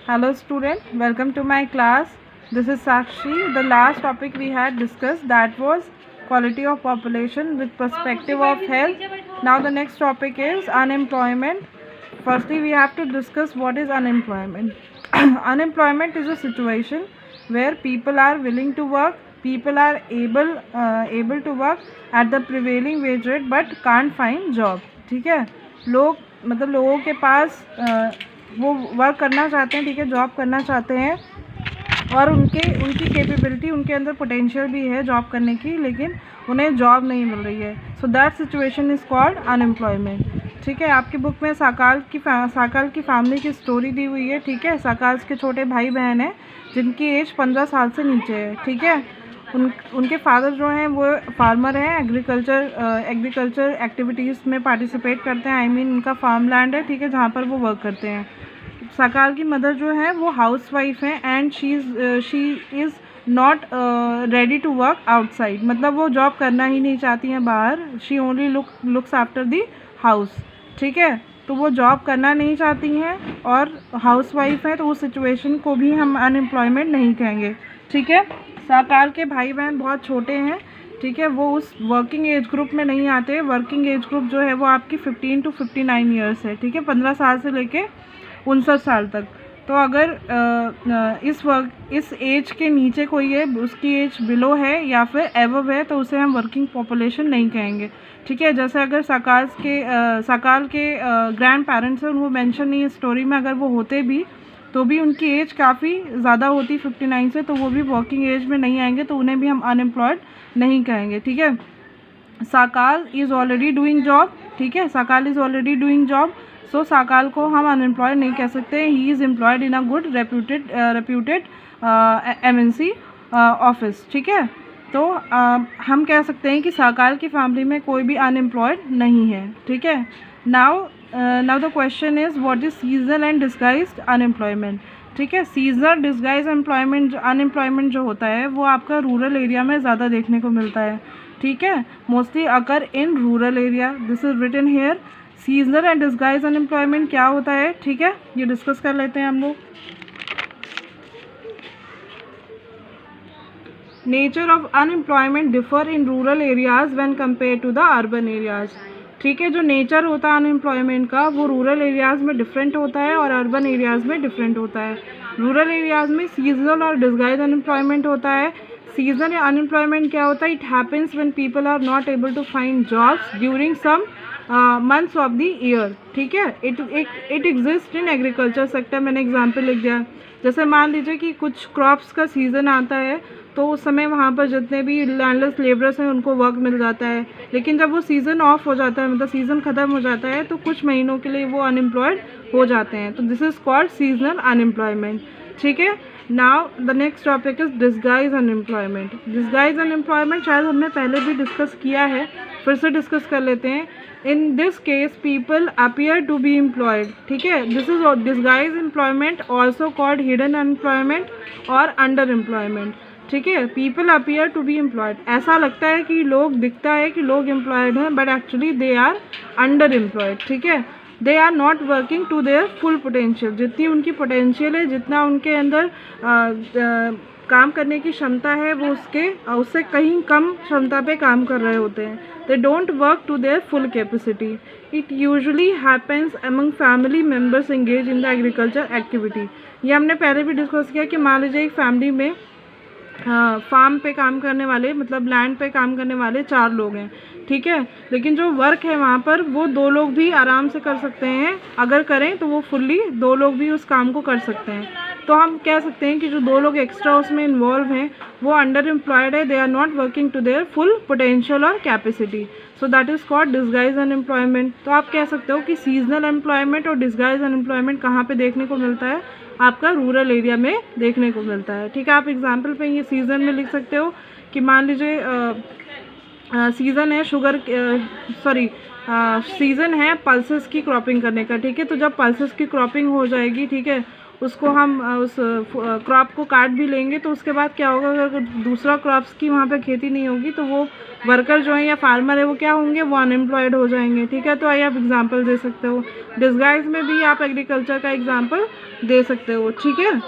Hello student, welcome to my class. This is Sakshi. The last topic we had discussed, that was quality of population with perspective of health. Now the next topic is unemployment. Firstly, we have to discuss what is unemployment. Unemployment is a situation where people are willing to work, people are able to work at the prevailing wage rate but can't find job. ठीक है, लोगों के पास वो work करना चाहते हैं, ठीक है, जॉब करना चाहते हैं और उनकी कैपेबिलिटी, उनके अंदर पोटेंशियल भी है जॉब करने की, लेकिन उन्हें जॉब नहीं मिल रही है. So that situation is called unemployment. ठीक है, आपकी बुक में साकाल की फैमिली की स्टोरी दी हुई है. ठीक है, साकाल के छोटे भाई बहन हैं जिनकी एज 15 साल से नीचे है. ठीक है, उनके फादर जो हैं वो फार्मर हैं, एग्रीकल्चर एक्टिविटीज़ में पार्टिसिपेट करते हैं. आई मीन उनका फार्म लैंड है, ठीक है, जहाँ पर वो वर्क करते हैं. साकाल की मदर जो है वो हाउस वाइफ है and she is not ready to work outside. मतलब वो जॉब करना ही नहीं चाहती हैं बाहर. She only looks after the house. ठीक है, तो वो जॉब करना नहीं चाहती हैं और हाउस वाइफ है, तो उस सिचुएशन को भी हम अनएम्प्लॉयमेंट नहीं कहेंगे. ठीक है, साकाल के भाई बहन बहुत छोटे हैं. ठीक है, वो उस वर्किंग एज ग्रुप में नहीं आते. वर्किंग एज ग्रुप जो है वो आपकी 15 to 59 ईयर्स है. ठीक है, 15 साल से लेके 59 साल तक. तो अगर इस एज के नीचे कोई है, उसकी एज बिलो है या फिर एवव है, तो उसे हम वर्किंग पॉपुलेशन नहीं कहेंगे. ठीक है, जैसे अगर साकाल के ग्रैंड पेरेंट्स हैं, उनको मेंशन नहीं है स्टोरी में, अगर वो होते भी तो भी उनकी एज काफ़ी ज़्यादा होती 59 से, तो वो भी वर्किंग एज में नहीं आएंगे, तो उन्हें भी हम अनएम्प्लॉयड नहीं कहेंगे. ठीक है, Sakal is already doing job. ठीक है, Sakal is already doing job. So Sakal को हम अनएम्प्लॉयड नहीं कह सकते. He is employed in a good reputed MNC office. ठीक है, तो हम कह सकते हैं कि साकाल की फैमिली में कोई भी अनएम्प्लॉयड नहीं है. ठीक है, now the question is what is seasonal and disguised unemployment. ठीक है, सीजनल डिस्गाइज अनएम्प्लॉयमेंट जो होता है वो आपका रूरल एरिया में ज़्यादा देखने को मिलता है. ठीक है, mostly occur in rural area. This is written here. Seasonal and disguise unemployment क्या होता है, ठीक है, ये डिस्कस कर लेते हैं हम लोग. Nature of unemployment differ in rural areas when compare to the urban areas. ठीक है, जो नेचर होता है अनएम्प्लॉयमेंट का वो रूरल एरियाज़ में डिफरेंट होता है और अर्बन एरियाज़ में डिफरेंट होता है. रूरल एरियाज़ में सीजनल और डिस्गाइज अनएम्प्लॉयमेंट होता है. सीजनल अनएम्प्लॉयमेंट क्या होता है, it happens when people are not able to find jobs during some months of the year. ठीक है, it exist in agriculture sector. मैंने एग्जांपल लिख दिया. जैसे मान लीजिए कि कुछ क्रॉप्स का सीज़न आता है, तो उस समय वहाँ पर जितने भी लैंडलेस लेबरर्स हैं उनको वर्क मिल जाता है. लेकिन जब वो सीज़न ऑफ हो जाता है, मतलब सीज़न ख़त्म हो जाता है, तो कुछ महीनों के लिए वो अनएम्प्लॉयड हो जाते हैं. तो this is called seasonal unemployment. ठीक है, now the next topic is disguise unemployment. Disguise unemployment शायद हमने पहले भी डिस्कस किया है, फिर से डिस्कस कर लेते हैं. In this case people appear to be employed. ठीक है, this is disguise employment, also called hidden unemployment और अंडर एम्प्लॉयमेंट. ठीक है, people appear to be employed. ऐसा लगता है कि दिखता है कि लोग एम्प्लॉयड हैं, but actually they are under employed. ठीक है, they are not working to their full potential. जितनी उनकी पोटेंशियल है, जितना उनके अंदर काम करने की क्षमता है, वो उससे कहीं कम क्षमता पे काम कर रहे होते हैं. They don't work to their full capacity. It usually happens among family members engage in the agriculture activity. ये हमने पहले भी डिस्कस किया कि मान लीजिए एक फैमिली में फार्म पे काम करने वाले, मतलब लैंड पे काम करने वाले 4 लोग हैं. ठीक है, लेकिन जो वर्क है वहाँ पर वो 2 लोग भी आराम से कर सकते हैं. अगर करें तो वो फुल्ली 2 लोग भी उस काम को कर सकते हैं. तो हम कह सकते हैं कि जो 2 लोग एक्स्ट्रा उसमें इन्वॉल्व हैं वो अंडर एम्प्लॉयड है. They are not working to their full potential और capacity. So that is called disguise unemployment. तो आप कह सकते हो कि सीजनल एम्प्लॉयमेंट और डिस्गाइज अनएम्प्लॉयमेंट कहाँ पे देखने को मिलता है, आपका रूरल एरिया में देखने को मिलता है. ठीक है, आप एग्जाम्पल पे ये सीज़न में लिख सकते हो कि मान लीजिए सीज़न है सीज़न है पल्सेस की क्रॉपिंग करने का. ठीक है, तो जब पल्सेस की क्रॉपिंग हो जाएगी, ठीक है, उसको हम उस क्रॉप को काट भी लेंगे तो उसके बाद क्या होगा, अगर दूसरा क्रॉप्स की वहाँ पे खेती नहीं होगी तो वो वर्कर जो है या फार्मर है वो क्या होंगे, वो अनएम्प्लॉयड हो जाएंगे। ठीक है, तो आइए आप एग्जांपल दे सकते हो, डिस्गाइज में भी आप एग्रीकल्चर का एग्जांपल दे सकते हो। ठीक है,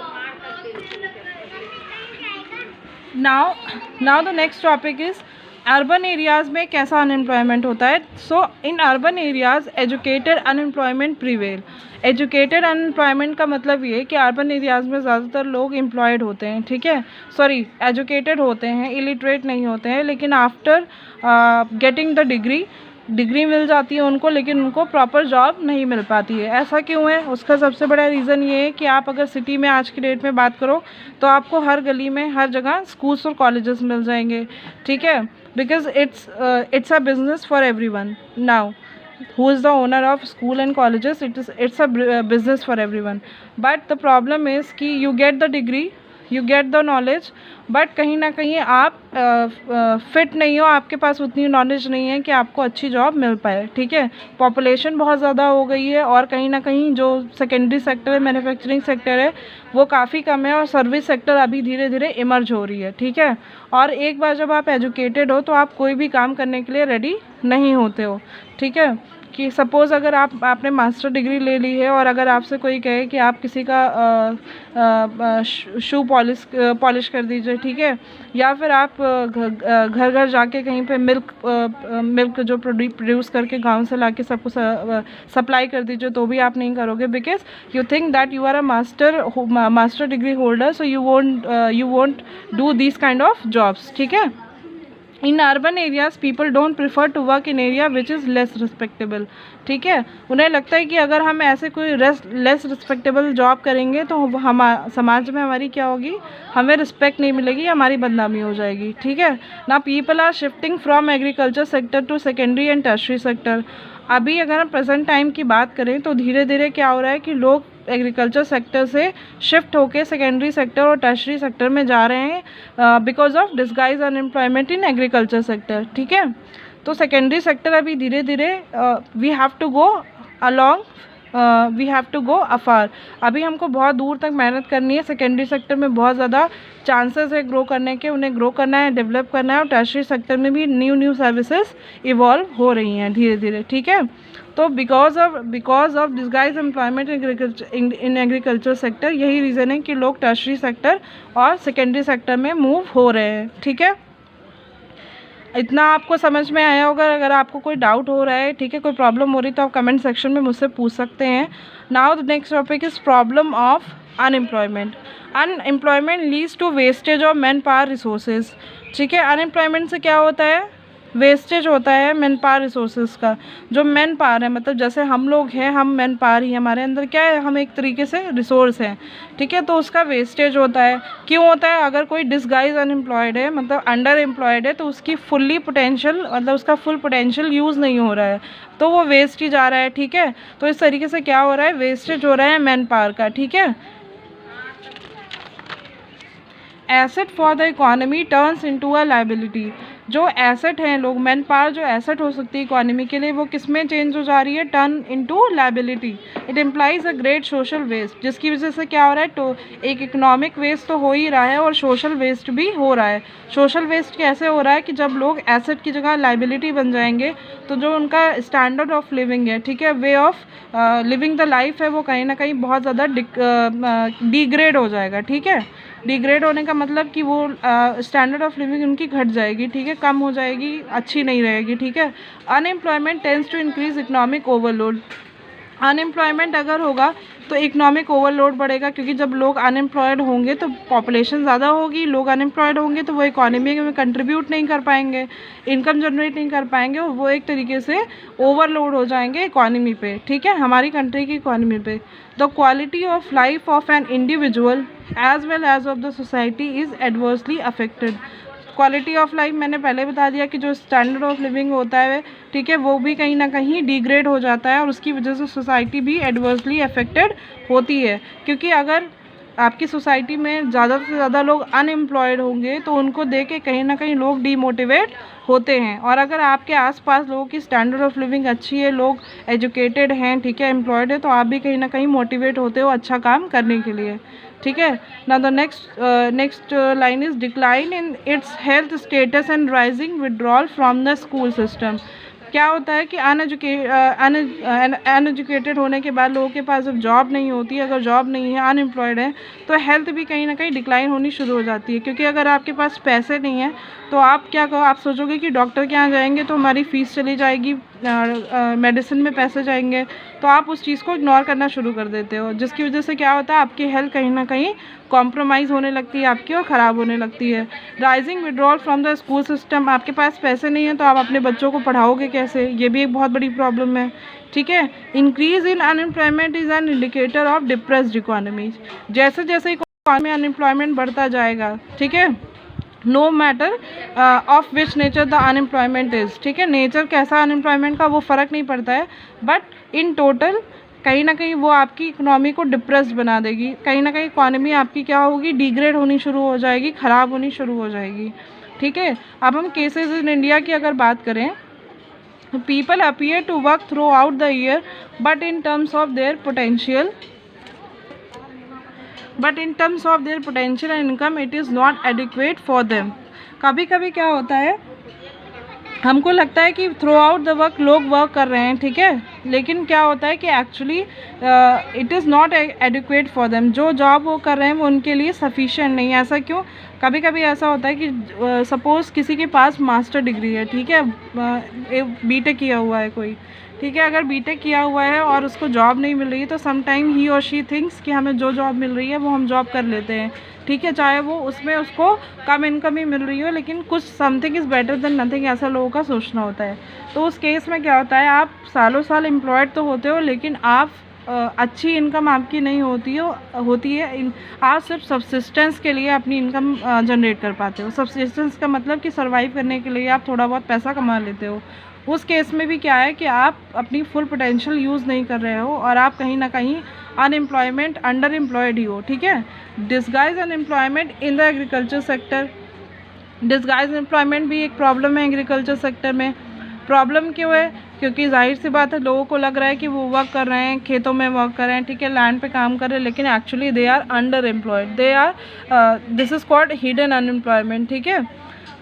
now the next topic is urban areas में कैसा अनएम्प्लॉयमेंट होता है। So in urban areas educated unemployment prevail. Educated unemployment का मतलब ये है कि अर्बन एरियाज़ में ज़्यादातर लोग एम्प्लॉयड होते हैं, ठीक है, सॉरी एजुकेटेड होते हैं, इलिटरेट नहीं होते हैं, लेकिन आफ्टर गेटिंग द डिग्री मिल जाती है उनको, लेकिन उनको प्रॉपर जॉब नहीं मिल पाती है। ऐसा क्यों है? उसका सबसे बड़ा रीज़न ये है कि आप अगर सिटी में आज की डेट में बात करो तो आपको हर गली में हर जगह स्कूल्स और कॉलेजेस मिल जाएंगे, ठीक है, because it's a business for everyone now. who is the owner of school and colleges, it's a business for everyone, but the problem is कि you get the degree, you get the knowledge, but कहीं ना कहीं आप fit नहीं हो, आपके पास उतनी knowledge नहीं है कि आपको अच्छी जॉब मिल पाए। ठीक है, पॉपुलेशन बहुत ज़्यादा हो गई है और कहीं ना कहीं जो सेकेंडरी सेक्टर है, मैन्युफैक्चरिंग सेक्टर है, वो काफ़ी कम है और सर्विस सेक्टर अभी धीरे धीरे इमर्ज हो रही है। ठीक है, और एक बार जब आप एजुकेटेड हो तो आप कोई भी काम करने के लिए रेडी नहीं होते हो। ठीक है, कि सपोज़ अगर आपने मास्टर डिग्री ले ली है और अगर आपसे कोई कहे कि आप किसी का शू पॉलिश कर दीजिए, ठीक है, या फिर आप घर घर जाके कहीं पे मिल्क जो प्रोड्यूस करके गांव से लाके सबको सप्लाई कर दीजिए, तो भी आप नहीं करोगे, because you think that you are a master degree holder, so you won't do this kind of jobs. ठीक है, in urban areas people don't prefer to work in area which is less respectable. ठीक है, उन्हें लगता है कि अगर हम ऐसे कोई लेस रिस्पेक्टेबल जॉब करेंगे तो हम समाज में हमारी क्या होगी, हमें रिस्पेक्ट नहीं मिलेगी, हमारी बदनामी हो जाएगी। ठीक है ना, people are shifting from agriculture sector to secondary and tertiary sector. अभी अगर हम प्रेजेंट टाइम की बात करें तो धीरे धीरे क्या हो रहा है कि लोग एग्रीकल्चर सेक्टर से शिफ्ट होकर सेकेंडरी सेक्टर और टर्शरी सेक्टर में जा रहे हैं because of disguise unemployment in agriculture sector. ठीक है, तो सेकेंडरी सेक्टर अभी धीरे धीरे we have to go along, we have to go afar. अभी हमको बहुत दूर तक मेहनत करनी है। सेकेंडरी सेक्टर में बहुत ज़्यादा चांसेस है ग्रो करने के, उन्हें ग्रो करना है, डेवलप करना है, और टर्शरी सेक्टर में भी न्यू सर्विसेज इवॉल्व हो रही हैं धीरे धीरे। ठीक है, तो because of disguise employment in agriculture sector, यही रीज़न है कि लोग टर्शरी सेक्टर और सेकेंडरी सेक्टर में मूव हो रहे हैं। ठीक है, इतना आपको समझ में आया होगा। अगर आपको कोई डाउट हो रहा है, ठीक है, कोई प्रॉब्लम हो रही तो आप कमेंट सेक्शन में मुझसे पूछ सकते हैं। Now the next topic is problem of unemployment. Unemployment leads to wastage of man power resources. ठीक है, अनएम्प्लॉयमेंट से क्या होता है, वेस्टेज होता है मैन पावर रिसोर्सेज का। जो मैन पावर है, मतलब जैसे हम लोग हैं, हम मैन पावर ही, हमारे अंदर क्या है, हम एक तरीके से रिसोर्स हैं। ठीक है, तो उसका वेस्टेज होता है। क्यों होता है? अगर कोई डिस्गाइज अनएम्प्लॉयड है, मतलब अंडर एम्प्लॉयड है, तो उसकी फुल्ली पोटेंशियल, मतलब उसका फुल पोटेंशियल यूज़ नहीं हो रहा है, तो वो वेस्ट ही जा रहा है। ठीक है, तो इस तरीके से क्या हो रहा है, वेस्टेज हो रहा है मैन पावर का। ठीक है, asset for the economy turns into a liability. जो एसेट हैं लोग, मैन पावर जो एसेट हो सकती है इकोनॉमी के लिए, वो किस में चेंज हो जा रही है, turn into liability. It implies a great social waste, जिसकी वजह से क्या हो रहा है, तो एक इकोनॉमिक वेस्ट तो हो ही रहा है और सोशल वेस्ट भी हो रहा है। सोशल वेस्ट कैसे हो रहा है कि जब लोग एसेट की जगह लायबिलिटी बन जाएंगे तो जो उनका स्टैंडर्ड ऑफ लिविंग है, ठीक है, way of living the life है, वो कहीं ना कहीं बहुत ज़्यादा डिग्रेड हो जाएगा। ठीक है, डिग्रेड होने का मतलब कि वो स्टैंडर्ड ऑफ लिविंग उनकी घट जाएगी। ठीक है, कम हो जाएगी, अच्छी नहीं रहेगी। ठीक है, unemployment tends to increase economic overload. Unemployment अगर होगा तो इकोनॉमिक ओवरलोड बढ़ेगा, क्योंकि जब लोग अनएम्प्लॉयड होंगे तो पॉपुलेशन ज़्यादा होगी, लोग अनएम्प्लॉयड होंगे तो वो इकोनॉमी में कंट्रीब्यूट नहीं कर पाएंगे, इनकम जनरेट नहीं कर पाएंगे, और वो एक तरीके से ओवरलोड हो जाएंगे इकोनॉमी पे। ठीक है, हमारी कंट्री की इकोनॉमी पे। The quality of life of an individual as well as of the society is adversely affected. Quality of life मैंने पहले बता दिया कि जो स्टैंडर्ड ऑफ लिविंग होता है, ठीक है, वो भी कहीं ना कहीं डिग्रेड हो जाता है और उसकी वजह से सोसाइटी भी एडवर्सली अफेक्टेड होती है। क्योंकि अगर आपकी सोसाइटी में ज़्यादा से ज़्यादा लोग अनएम्प्लॉयड होंगे तो उनको देख के कहीं ना कहीं लोग डीमोटिवेट होते हैं। और अगर आपके आसपास लोगों की स्टैंडर्ड ऑफ लिविंग अच्छी है, लोग एजुकेटेड हैं, ठीक है, एम्प्लॉयड है, तो आप भी कहीं ना कहीं मोटिवेट होते हो अच्छा काम करने के लिए, ठीक है। Now the next line is decline in its health status and rising withdrawal from the school system. क्या होता है कि अनएजुकेटेड होने के बाद लोगों के पास जब जॉब नहीं होती है, अगर जॉब नहीं है, अनएम्प्लॉयड है, तो हेल्थ भी कहीं ना कहीं डिक्लाइन होनी शुरू हो जाती है। क्योंकि अगर आपके पास पैसे नहीं हैं तो आप क्या कहो, आप सोचोगे कि डॉक्टर के यहाँ जाएंगे तो हमारी फ़ीस चली जाएगी, मेडिसिन में पैसे जाएंगे, तो आप उस चीज़ को इग्नोर करना शुरू कर देते हो, जिसकी वजह से क्या होता है, आपकी हेल्थ कहीं ना कहीं कॉम्प्रोमाइज़ होने लगती है आपकी और ख़राब होने लगती है। Rising withdrawal from the school system, आपके पास पैसे नहीं है तो आप अपने बच्चों को पढ़ाओगे कैसे, ये भी एक बहुत बड़ी प्रॉब्लम है, ठीक है। Increase in unemployment is an indicator of depressed economies. जैसे जैसे इकोनॉमी में अनएम्प्लॉयमेंट बढ़ता जाएगा, ठीक है, no matter of which nature the unemployment is, ठीक है, नेचर कैसा अनएम्प्लॉयमेंट का वो फ़र्क नहीं पड़ता है, बट इन टोटल कहीं ना कहीं वो आपकी इकोनॉमी को डिप्रेस्ड बना देगी। कहीं ना कहीं इकोनॉमी आपकी क्या होगी, डिग्रेड होनी शुरू हो जाएगी, ख़राब होनी शुरू हो जाएगी, ठीक है। अब हम केसेस इन इंडिया की अगर बात करें, people appear to work throughout the year but in terms of their potential and income it is not adequate for them. कभी कभी क्या होता है, हमको लगता है कि थ्रू आउट द वर्क लोग वर्क कर रहे हैं, ठीक है, लेकिन क्या होता है कि actually it is not adequate for them. जो जॉब वो कर रहे हैं वो उनके लिए सफिशिएंट नहीं है। ऐसा क्यों? कभी कभी ऐसा होता है कि सपोज़ किसी के पास मास्टर डिग्री है, ठीक है, बीटेक किया हुआ है कोई, ठीक है, अगर बीटेक किया हुआ है और उसको जॉब नहीं मिल रही है तो सम टाइम ही और शी थिंक्स कि हमें जो जॉब मिल रही है वो हम जॉब कर लेते हैं, ठीक है, चाहे वो उसमें उसको कम इनकम ही मिल रही हो, लेकिन कुछ something is better than nothing, ऐसा लोगों का सोचना होता है। तो उस केस में क्या होता है, आप सालों साल एम्प्लॉयड तो होते हो लेकिन आप अच्छी इनकम आपकी नहीं होती है। आप सिर्फ सब्सिस्टेंस के लिए अपनी इनकम जनरेट कर पाते हो। सब्सिस्टेंस का मतलब कि सर्वाइव करने के लिए आप थोड़ा बहुत पैसा कमा लेते हो। उस केस में भी क्या है कि आप अपनी फुल पोटेंशियल यूज़ नहीं कर रहे हो और आप कहीं ना कहीं अनएम्प्लॉयमेंट, अंडर एम्प्लॉयड ही हो, ठीक है। Disguise unemployment in the agriculture sector, disguise employment भी एक प्रॉब्लम है एग्रीकल्चर सेक्टर में। प्रॉब्लम क्यों है? क्योंकि जाहिर सी बात है, लोगों को लग रहा है कि वो वर्क कर रहे हैं, खेतों में वर्क कर रहे हैं, ठीक है, लैंड पे काम कर रहे हैं, लेकिन actually they are under employed, this is called hidden unemployment, ठीक है।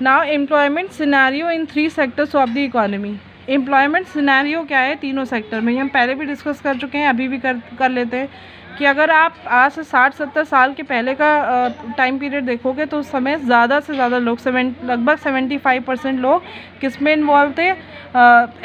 Now employment scenario in 3 sectors of the economy. Employment scenario क्या है तीनों सेक्टर में, ये हम पहले भी डिस्कस कर चुके हैं, अभी भी कर लेते हैं कि अगर आप आज से 60-70 साल के पहले का टाइम पीरियड देखोगे तो उस समय ज़्यादा से ज़्यादा लोग लगभग 75% लोग किस में इन्वॉल्व थे,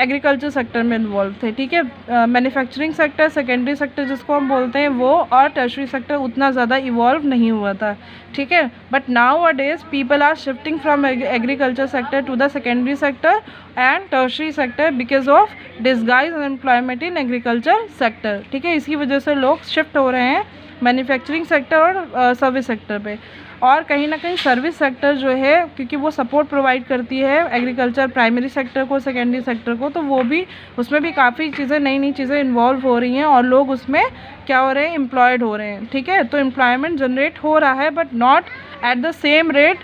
एग्रीकल्चर सेक्टर में इन्वॉल्व थे, ठीक है। मैन्युफैक्चरिंग सेक्टर, सेकेंडरी सेक्टर जिसको हम बोलते हैं वो, और टर्शरी सेक्टर उतना ज़्यादा इवॉल्व नहीं हुआ था, ठीक है। But nowadays people are shifting from agriculture sector to the secondary sector and tertiary sector because of disguise unemployment in agriculture sector, ठीक है। इसी वजह से लोग शिफ्ट हो रहे हैं मैन्युफैक्चरिंग सेक्टर और सर्विस सेक्टर पे। और कहीं ना कहीं सर्विस सेक्टर जो है, क्योंकि वो सपोर्ट प्रोवाइड करती है एग्रीकल्चर प्राइमरी सेक्टर को, सेकेंडरी सेक्टर को, तो वो भी उसमें भी काफ़ी चीज़ें, नई चीज़ें इन्वॉल्व हो रही हैं और लोग उसमें क्या हो रहे हैं, एम्प्लॉयड हो रहे हैं, ठीक है। तो एम्प्लॉयमेंट जनरेट हो रहा है but not at the same rate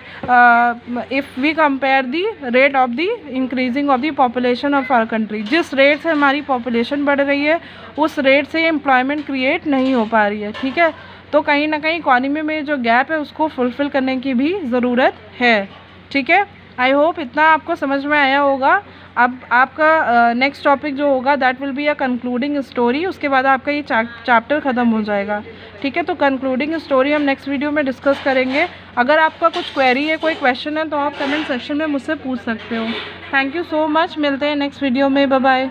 if we compare the rate of the increasing of the population of our country. जिस रेट से हमारी पॉपुलेशन बढ़ रही है उस रेट से एम्प्लॉयमेंट क्रिएट नहीं हो पा रही है, ठीक है। तो कहीं ना कहीं इकॉनमी में जो गैप है उसको फुलफ़िल करने की भी ज़रूरत है, ठीक है। आई होप इतना आपको समझ में आया होगा। अब आपका नेक्स्ट टॉपिक जो होगा that will be a concluding story, उसके बाद आपका ये चैप्टर ख़त्म हो जाएगा, ठीक है। तो कंक्लूडिंग स्टोरी हम नेक्स्ट वीडियो में डिस्कस करेंगे। अगर आपका कुछ क्वेरी है, कोई क्वेश्चन है तो आप कमेंट सेक्शन में मुझसे पूछ सकते हो। थैंक यू सो मच, मिलते हैं नेक्स्ट वीडियो में, बाय बाय।